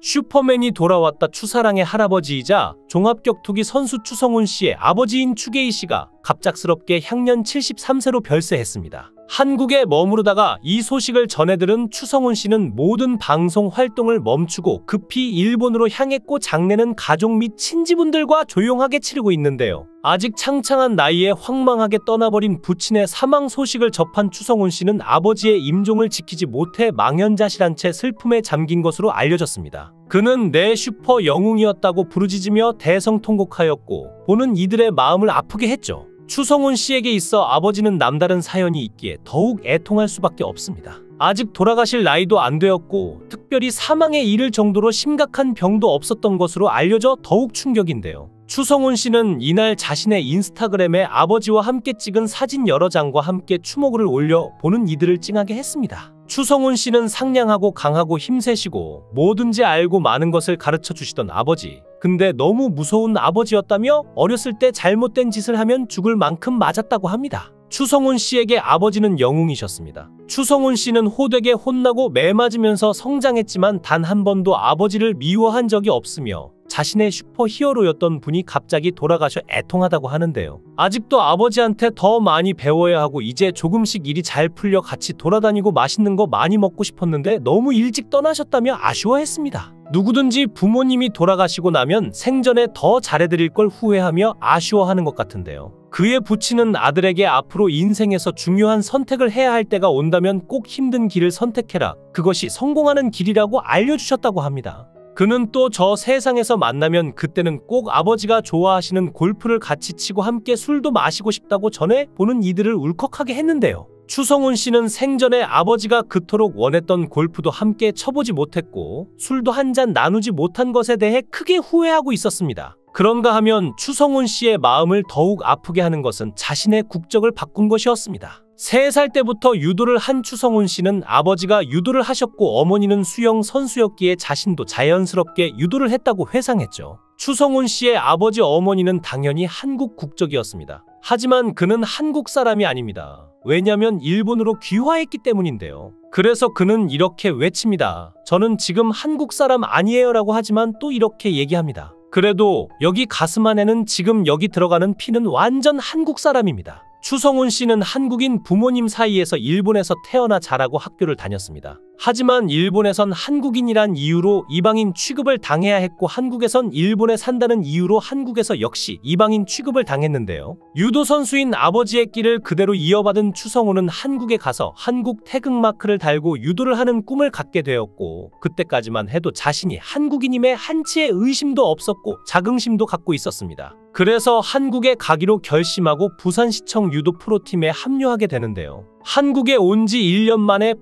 슈퍼맨이 돌아왔다 추사랑의 할아버지이자 종합격투기 선수 추성훈 씨의 아버지인 추계희 씨가 갑작스럽게 향년 73세로 별세했습니다. 한국에 머무르다가 이 소식을 전해들은 추성훈 씨는 모든 방송 활동을 멈추고 급히 일본으로 향했고 장례는 가족 및 친지분들과 조용하게 치르고 있는데요. 아직 창창한 나이에 황망하게 떠나버린 부친의 사망 소식을 접한 추성훈 씨는 아버지의 임종을 지키지 못해 망연자실한 채 슬픔에 잠긴 것으로 알려졌습니다. 그는 내 슈퍼 영웅이었다고 부르짖으며 대성통곡하였고 보는 이들의 마음을 아프게 했죠. 추성훈 씨에게 있어 아버지는 남다른 사연이 있기에 더욱 애통할 수밖에 없습니다. 아직 돌아가실 나이도 안 되었고 특별히 사망에 이를 정도로 심각한 병도 없었던 것으로 알려져 더욱 충격인데요. 추성훈 씨는 이날 자신의 인스타그램에 아버지와 함께 찍은 사진 여러 장과 함께 추모글을 올려 보는 이들을 찡하게 했습니다. 추성훈 씨는 상냥하고 강하고 힘세시고 뭐든지 알고 많은 것을 가르쳐 주시던 아버지. 근데 너무 무서운 아버지였다며 어렸을 때 잘못된 짓을 하면 죽을 만큼 맞았다고 합니다. 추성훈 씨에게 아버지는 영웅이셨습니다. 추성훈 씨는 호되게 혼나고 매맞으면서 성장했지만 단 한 번도 아버지를 미워한 적이 없으며 자신의 슈퍼히어로였던 분이 갑자기 돌아가셔 애통하다고 하는데요. 아직도 아버지한테 더 많이 배워야 하고 이제 조금씩 일이 잘 풀려 같이 돌아다니고 맛있는 거 많이 먹고 싶었는데 너무 일찍 떠나셨다며 아쉬워했습니다. 누구든지 부모님이 돌아가시고 나면 생전에 더 잘해드릴 걸 후회하며 아쉬워하는 것 같은데요. 그의 부친은 아들에게 앞으로 인생에서 중요한 선택을 해야 할 때가 온다면 꼭 힘든 길을 선택해라. 그것이 성공하는 길이라고 알려주셨다고 합니다. 그는 또 저 세상에서 만나면 그때는 꼭 아버지가 좋아하시는 골프를 같이 치고 함께 술도 마시고 싶다고 전해 보는 이들을 울컥하게 했는데요. 추성훈 씨는 생전에 아버지가 그토록 원했던 골프도 함께 쳐보지 못했고 술도 한 잔 나누지 못한 것에 대해 크게 후회하고 있었습니다. 그런가 하면 추성훈 씨의 마음을 더욱 아프게 하는 것은 자신의 국적을 바꾼 것이었습니다. 3살 때부터 유도를 한 추성훈 씨는 아버지가 유도를 하셨고 어머니는 수영 선수였기에 자신도 자연스럽게 유도를 했다고 회상했죠. 추성훈 씨의 아버지 어머니는 당연히 한국 국적이었습니다. 하지만 그는 한국 사람이 아닙니다. 왜냐면 일본으로 귀화했기 때문인데요. 그래서 그는 이렇게 외칩니다. 저는 지금 한국 사람 아니에요 라고 하지만 또 이렇게 얘기합니다. 그래도 여기 가슴 안에는 지금 여기 들어가는 피는 완전 한국 사람입니다. 추성훈 씨는 한국인 부모님 사이에서 일본에서 태어나 자라고 학교를 다녔습니다. 하지만 일본에선 한국인이란 이유로 이방인 취급을 당해야 했고 한국에선 일본에 산다는 이유로 한국에서 역시 이방인 취급을 당했는데요. 유도 선수인 아버지의 길을 그대로 이어받은 추성훈은 한국에 가서 한국 태극마크를 달고 유도를 하는 꿈을 갖게 되었고 그때까지만 해도 자신이 한국인임에 한치의 의심도 없었고 자긍심도 갖고 있었습니다. 그래서 한국에 가기로 결심하고 부산시청 유도 프로팀에 합류하게 되는데요. 한국에 온 지 1년 만에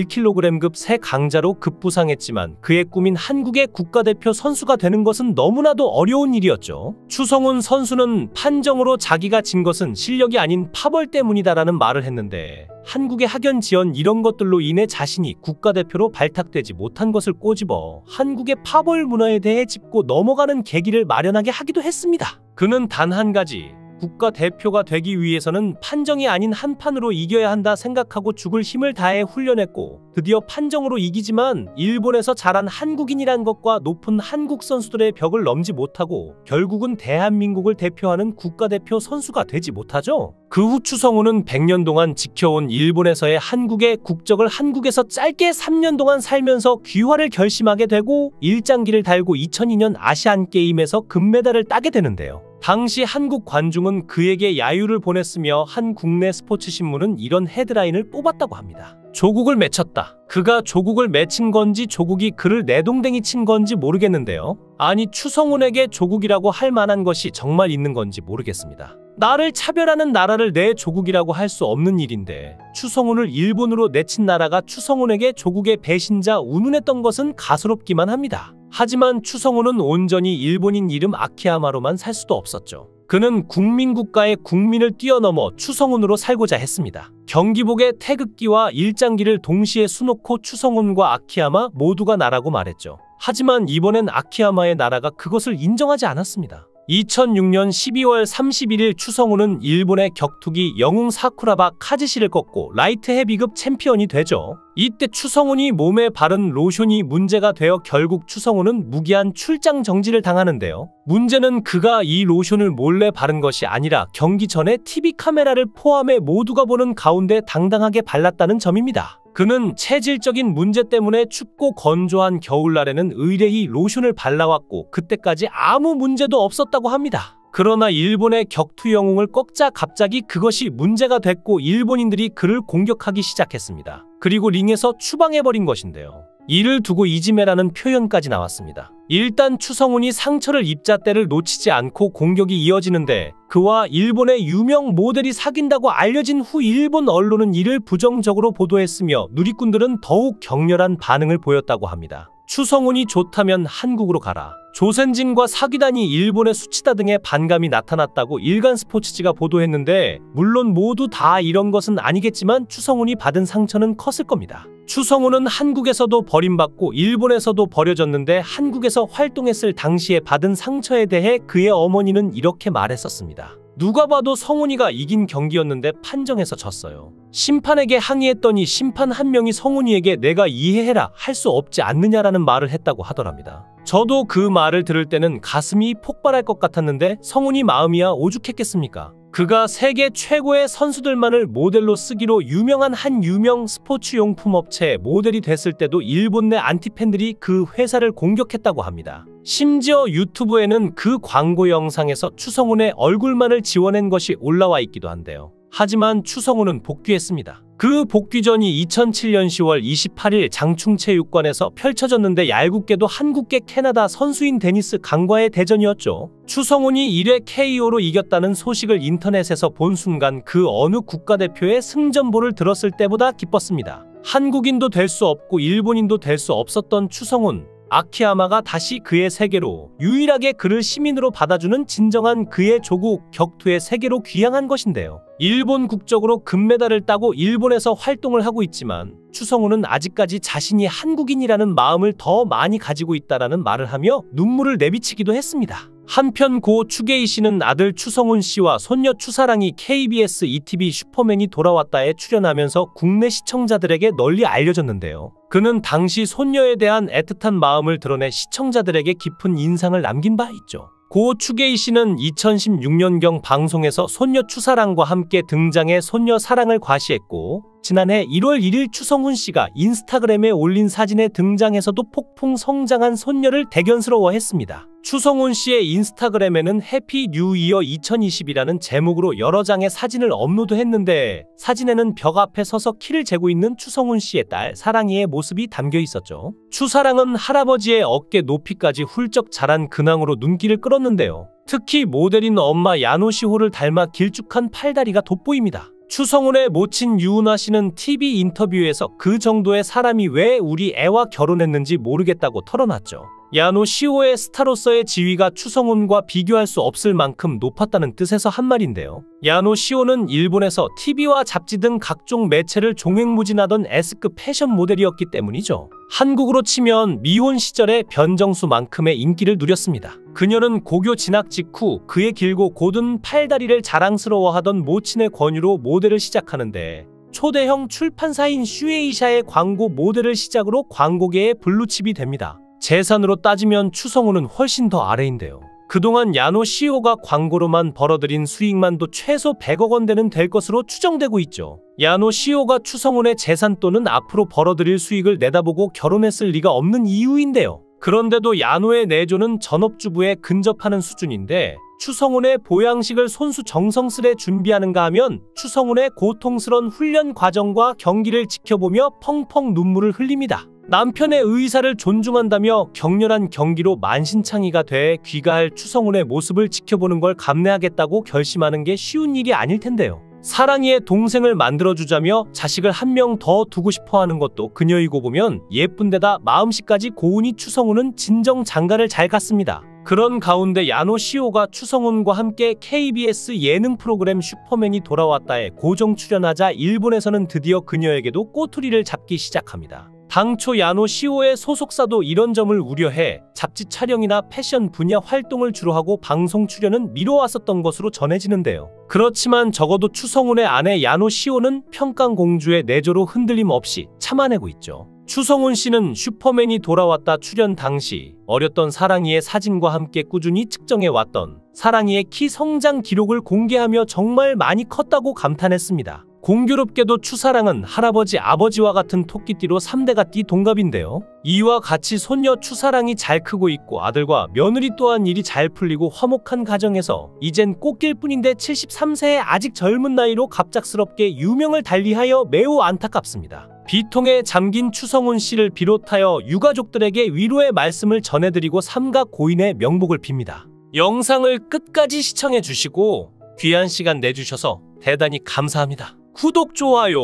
81kg급 새 강자로 급부상했지만 그의 꿈인 한국의 국가대표 선수가 되는 것은 너무나도 어려운 일이었죠. 추성훈 선수는 판정으로 자기가 진 것은 실력이 아닌 파벌 때문이다라는 말을 했는데 한국의 학연 지연 이런 것들로 인해 자신이 국가대표로 발탁되지 못한 것을 꼬집어 한국의 파벌 문화에 대해 짚고 넘어가는 계기를 마련하게 하기도 했습니다. 그는 단 한 가지, 국가대표가 되기 위해서는 판정이 아닌 한판으로 이겨야 한다 생각하고 죽을 힘을 다해 훈련했고 드디어 판정으로 이기지만 일본에서 자란 한국인이란 것과 높은 한국 선수들의 벽을 넘지 못하고 결국은 대한민국을 대표하는 국가대표 선수가 되지 못하죠. 그 후 추성훈은 100년 동안 지켜온 일본에서의 한국의 국적을 한국에서 짧게 3년 동안 살면서 귀화를 결심하게 되고 일장기를 달고 2002년 아시안게임에서 금메달을 따게 되는데요. 당시 한국 관중은 그에게 야유를 보냈으며 한 국내 스포츠 신문은 이런 헤드라인을 뽑았다고 합니다. 조국을 맺혔다. 그가 조국을 맺힌 건지 조국이 그를 내동댕이 친 건지 모르겠는데요. 아니 추성훈에게 조국이라고 할 만한 것이 정말 있는 건지 모르겠습니다. 나를 차별하는 나라를 내 조국이라고 할 수 없는 일인데 추성훈을 일본으로 내친 나라가 추성훈에게 조국의 배신자 운운했던 것은 가소롭기만 합니다. 하지만 추성훈은 온전히 일본인 이름 아키야마로만 살 수도 없었죠. 그는 국민국가의 국민을 뛰어넘어 추성훈으로 살고자 했습니다. 경기복에 태극기와 일장기를 동시에 수놓고 추성훈과 아키야마 모두가 나라고 말했죠. 하지만 이번엔 아키야마의 나라가 그것을 인정하지 않았습니다. 2006년 12월 31일 추성훈은 일본의 격투기 영웅 사쿠라바 카즈시를 꺾고 라이트 헤비급 챔피언이 되죠. 이때 추성훈이 몸에 바른 로션이 문제가 되어 결국 추성훈은 무기한 출장 정지를 당하는데요. 문제는 그가 이 로션을 몰래 바른 것이 아니라 경기 전에 TV 카메라를 포함해 모두가 보는 가운데 당당하게 발랐다는 점입니다. 그는 체질적인 문제 때문에 춥고 건조한 겨울날에는 의뢰이 로션을 발라왔고 그때까지 아무 문제도 없었다고 합니다. 그러나 일본의 격투 영웅을 꺾자 갑자기 그것이 문제가 됐고 일본인들이 그를 공격하기 시작했습니다. 그리고 링에서 추방해버린 것인데요. 이를 두고 이지메라는 표현까지 나왔습니다. 일단 추성훈이 상처를 입자 때를 놓치지 않고 공격이 이어지는데 그와 일본의 유명 모델이 사귄다고 알려진 후 일본 언론은 이를 부정적으로 보도했으며 누리꾼들은 더욱 격렬한 반응을 보였다고 합니다. 추성훈이 좋다면 한국으로 가라. 조센진과 사귀다니 일본에 수치다 등의 반감이 나타났다고 일간 스포츠지가 보도했는데 물론 모두 다 이런 것은 아니겠지만 추성훈이 받은 상처는 컸을 겁니다. 추성훈은 한국에서도 버림받고 일본에서도 버려졌는데 한국에서 활동했을 당시에 받은 상처에 대해 그의 어머니는 이렇게 말했었습니다. 누가 봐도 성훈이가 이긴 경기였는데 판정에서 졌어요. 심판에게 항의했더니 심판 한 명이 성훈이에게 내가 이해해라 할 수 없지 않느냐라는 말을 했다고 하더랍니다. 저도 그 말을 들을 때는 가슴이 폭발할 것 같았는데 성훈이 마음이야 오죽했겠습니까? 그가 세계 최고의 선수들만을 모델로 쓰기로 유명한 한 유명 스포츠용품 업체의 모델이 됐을 때도 일본 내 안티팬들이 그 회사를 공격했다고 합니다. 심지어 유튜브에는 그 광고 영상에서 추성훈의 얼굴만을 지워낸 것이 올라와 있기도 한데요. 하지만 추성훈은 복귀했습니다. 그 복귀전이 2007년 10월 28일 장충체육관에서 펼쳐졌는데 얄궂게도 한국계 캐나다 선수인 데니스 강과의 대전이었죠. 추성훈이 1회 KO로 이겼다는 소식을 인터넷에서 본 순간 그 어느 국가대표의 승전보를 들었을 때보다 기뻤습니다. 한국인도 될 수 없고 일본인도 될 수 없었던 추성훈. 아키야마가 다시 그의 세계로 유일하게 그를 시민으로 받아주는 진정한 그의 조국 격투의 세계로 귀향한 것인데요. 일본 국적으로 금메달을 따고 일본에서 활동을 하고 있지만 추성훈은 아직까지 자신이 한국인이라는 마음을 더 많이 가지고 있다라는 말을 하며 눈물을 내비치기도 했습니다. 한편 고 추게이 씨는 아들 추성훈 씨와 손녀 추사랑이 KBS ETV 슈퍼맨이 돌아왔다에 출연하면서 국내 시청자들에게 널리 알려졌는데요. 그는 당시 손녀에 대한 애틋한 마음을 드러내 시청자들에게 깊은 인상을 남긴 바 있죠. 고 추게이 씨는 2016년경 방송에서 손녀 추사랑과 함께 등장해 손녀 사랑을 과시했고 지난해 1월 1일 추성훈 씨가 인스타그램에 올린 사진에 등장해서도 폭풍 성장한 손녀를 대견스러워했습니다. 추성훈 씨의 인스타그램에는 해피 뉴 이어 2020이라는 제목으로 여러 장의 사진을 업로드했는데 사진에는 벽 앞에 서서 키를 재고 있는 추성훈 씨의 딸 사랑이의 모습이 담겨 있었죠. 추사랑은 할아버지의 어깨 높이까지 훌쩍 자란 근황으로 눈길을 끌었는데요. 특히 모델인 엄마 야노시호를 닮아 길쭉한 팔다리가 돋보입니다. 추성훈의 모친 유은화 씨는 TV 인터뷰에서 그 정도의 사람이 왜 우리 애와 결혼했는지 모르겠다고 털어놨죠. 야노시호의 스타로서의 지위가 추성훈과 비교할 수 없을 만큼 높았다는 뜻에서 한 말인데요. 야노시호는 일본에서 TV와 잡지 등 각종 매체를 종횡무진하던 S급 패션 모델이었기 때문이죠. 한국으로 치면 미혼 시절의 변정수만큼의 인기를 누렸습니다. 그녀는 고교 진학 직후 그의 길고 곧은 팔다리를 자랑스러워하던 모친의 권유로 모델을 시작하는데 초대형 출판사인 슈에이샤의 광고 모델을 시작으로 광고계의 블루칩이 됩니다. 재산으로 따지면 추성훈은 훨씬 더 아래인데요. 그동안 야노시호가 광고로만 벌어들인 수익만도 최소 100억 원대는 될 것으로 추정되고 있죠. 야노시호가 추성훈의 재산 또는 앞으로 벌어들일 수익을 내다보고 결혼했을 리가 없는 이유인데요. 그런데도 야노의 내조는 전업주부에 근접하는 수준인데 추성훈의 보양식을 손수 정성스레 준비하는가 하면 추성훈의 고통스런 훈련 과정과 경기를 지켜보며 펑펑 눈물을 흘립니다. 남편의 의사를 존중한다며 격렬한 경기로 만신창이가 돼 귀가할 추성훈의 모습을 지켜보는 걸 감내하겠다고 결심하는 게 쉬운 일이 아닐 텐데요. 사랑이의 동생을 만들어주자며 자식을 한 명 더 두고 싶어하는 것도 그녀이고 보면 예쁜데다 마음씨까지 고운이 추성훈은 진정 장가를 잘 갔습니다. 그런 가운데 야노시호가 추성훈과 함께 KBS 예능 프로그램 슈퍼맨이 돌아왔다에 고정 출연하자 일본에서는 드디어 그녀에게도 꼬투리를 잡기 시작합니다. 당초 야노 시호의 소속사도 이런 점을 우려해 잡지 촬영이나 패션 분야 활동을 주로 하고 방송 출연은 미뤄왔었던 것으로 전해지는데요. 그렇지만 적어도 추성훈의 아내 야노 시호는 평강공주의 내조로 흔들림 없이 참아내고 있죠. 추성훈 씨는 슈퍼맨이 돌아왔다 출연 당시 어렸던 사랑이의 사진과 함께 꾸준히 측정해왔던 사랑이의 키 성장 기록을 공개하며 정말 많이 컸다고 감탄했습니다. 공교롭게도 추사랑은 할아버지 아버지와 같은 토끼띠로 3대가 띠 동갑인데요. 이와 같이 손녀 추사랑이 잘 크고 있고 아들과 며느리 또한 일이 잘 풀리고 화목한 가정에서 이젠 꽃길 뿐인데 73세의 아직 젊은 나이로 갑작스럽게 유명을 달리하여 매우 안타깝습니다. 비통에 잠긴 추성훈 씨를 비롯하여 유가족들에게 위로의 말씀을 전해드리고 삼가 고인의 명복을 빕니다. 영상을 끝까지 시청해주시고 귀한 시간 내주셔서 대단히 감사합니다. 구독, 좋아요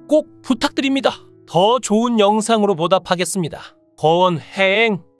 꼭 부탁드립니다. 더 좋은 영상으로 보답하겠습니다. 거원행